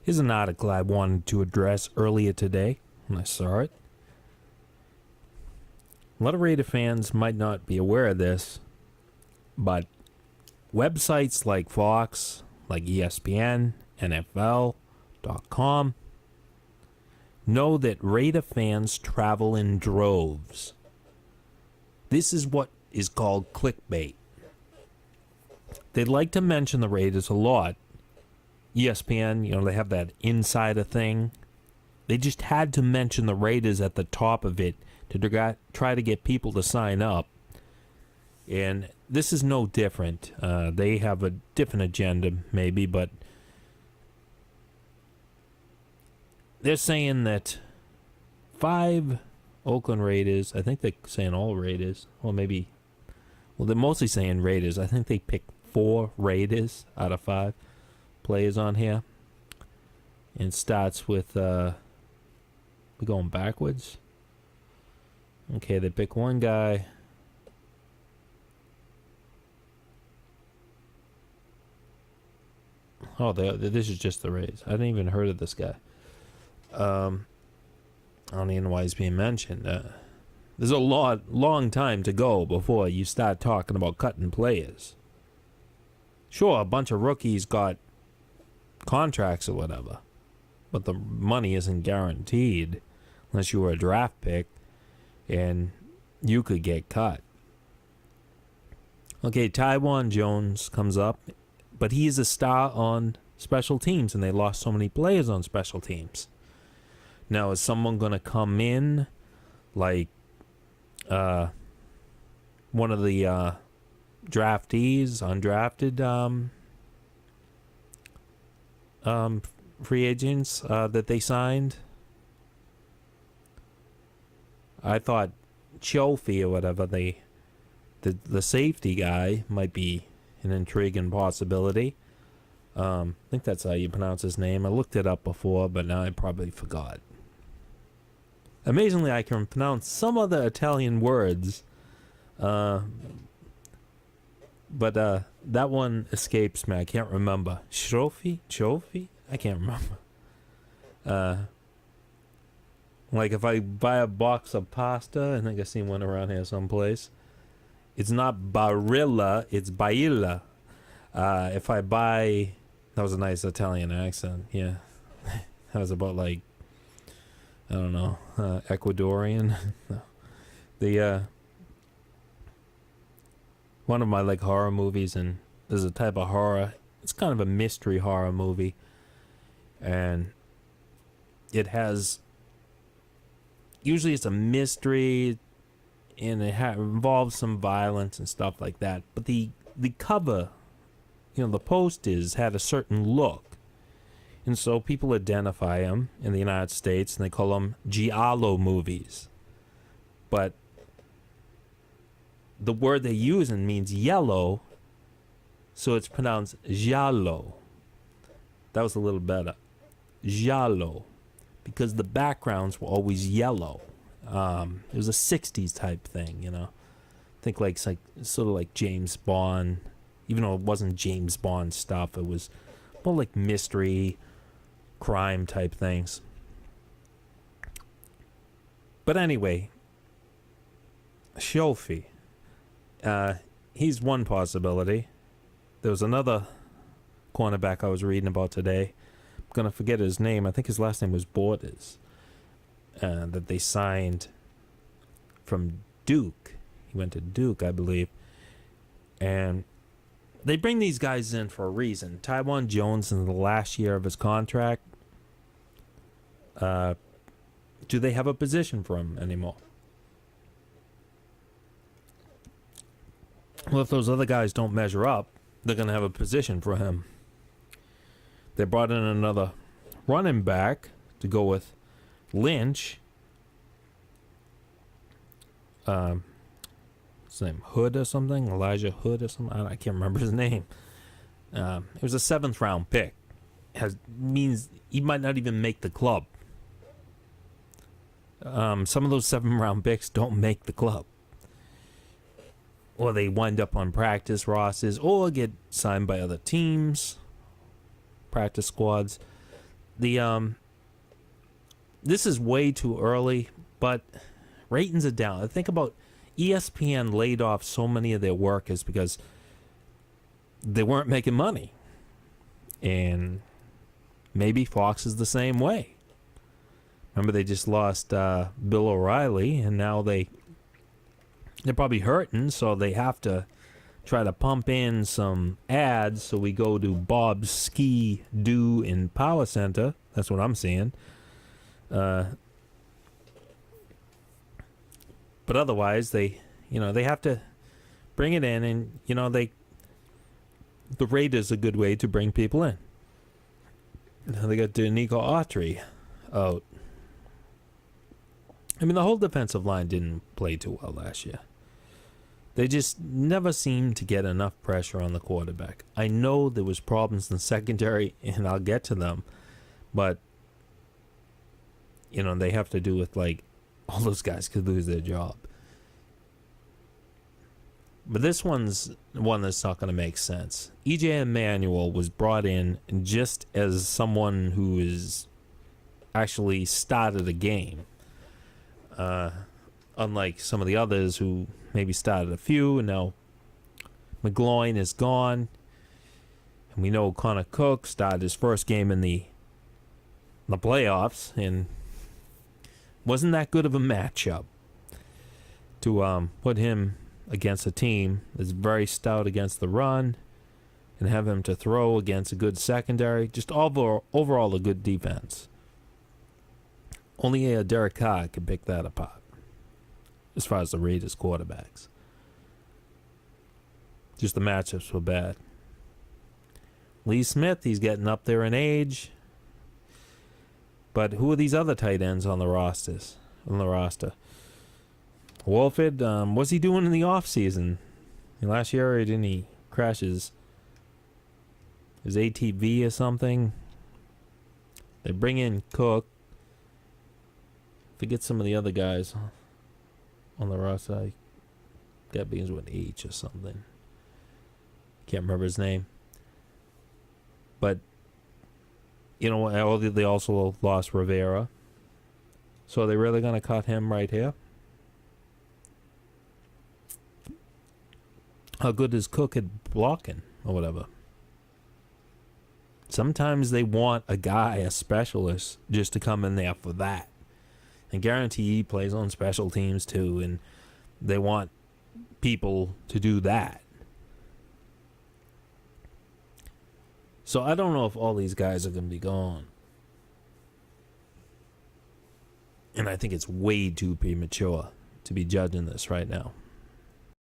Here's an article I wanted to address earlier today when I saw it. A lot of Raider fans might not be aware of this, but websites like Fox, like ESPN, NFL.com, know that Raider fans travel in droves. This is what is called clickbait. They'd like to mention the Raiders a lot. ESPN, they have that insider thing. They just had to mention the Raiders at the top of it to try to get people to sign up. And this is no different. They have a different agenda, maybe, but they're saying that 5 Oakland Raiders, I think they're saying all Raiders, or maybe, they're mostly saying Raiders. I think they picked 4 Raiders out of 5 players on here. And starts with, we're going backwards. Okay, they pick one guy. Oh, this is just the Rays. I hadn't even heard of this guy. I don't even know why he's being mentioned. There's a long time to go before you start talking about cutting players. Sure, a bunch of rookies got contracts or whatever, but the money isn't guaranteed unless you were a draft pick and you could get cut. Okay, Taiwan Jones comes up, but he's a star on special teams, and they lost so many players on special teams. Now, is someone going to come in like one of the draftees, undrafted free agents that they signed? I thought Chofi or whatever, the safety guy, might be an intriguing possibility. I think that's how you pronounce his name. I looked it up before, but now I probably forgot. Amazingly, I can pronounce some other Italian words, but that one escapes me. I can't remember. Chofi? I can't remember. Like if I buy a box of pasta, I think I seen one around here someplace. It's not Barilla, it's Bailla. If I buy, that was a nice Italian accent. Yeah, that was about like, I don't know, Ecuadorian. The one of my like horror movies, and there's a type of horror. It's kind of a mystery horror movie, and it has. Usually it's a mystery, and it involves some violence and stuff like that. But the cover, the posters had a certain look. And so people identify them in the United States, and they call them giallo movies. But the word they're using means yellow, so it's pronounced giallo. That was a little better. Giallo. Because the backgrounds were always yellow. It was a 60s type thing, Think like sort of like James Bond. Even though it wasn't James Bond stuff, it was more like mystery, crime type things. But anyway, Shofi. He's one possibility. There was another cornerback I was reading about today. I'm going to forget his name. I think his last name was Borders. That they signed from Duke. He went to Duke, I believe. And they bring these guys in for a reason. Taiwan Jones, in the last year of his contract, do they have a position for him anymore? Well, if those other guys don't measure up, they're going to have a position for him. They brought in another running back to go with Lynch. His name Hood or something, Elijah Hood or something. I can't remember his name. It was a 7th round pick. Means he might not even make the club. Some of those 7th round picks don't make the club. Or they wind up on practice rosters or get signed by other teams, practice squads. this is way too early, but ratings are down. Think about ESPN laid off so many of their workers because they weren't making money. And maybe Fox is the same way. Remember, they just lost Bill O'Reilly, and now they're probably hurting, so they have to try to pump in some ads. So we go to Bob's Ski Do in Power Center. That's what I'm seeing. But otherwise, they have to bring it in, and the Raiders a good way to bring people in. They got Nico Autry out. I mean, the whole defensive line didn't play too well last year. They just never seemed to get enough pressure on the quarterback. I know there was problems in the secondary, and I'll get to them, but they have to do with all those guys could lose their job. But this one's one that's not going to make sense. E.J. Emanuel was brought in just as someone who is actually started a game. Unlike some of the others who maybe started a few, and now McGloin is gone. And we know Connor Cook started his first game in the playoffs, and wasn't that good of a matchup to put him against a team that's very stout against the run and have him to throw against a good secondary. Just overall a good defense. Only Derek Carr can pick that apart as far as the Raiders quarterbacks. Just the matchups were bad. Lee Smith, he's getting up there in age. But who are these other tight ends on the roster? Wolford, what's he doing in the offseason? Last year, didn't he crash his ATV or something? They bring in Cook. Forget some of the other guys on the roster. That begins with H or something. Can't remember his name. But, they also lost Rivera. So are they really going to cut him right here? How good is Cook at blocking or whatever? Sometimes they want a specialist, just to come in there for that. And guarantee he plays on special teams too, and they want people to do that. So I don't know if all these guys are going to be gone. And I think it's way too premature to be judging this right now.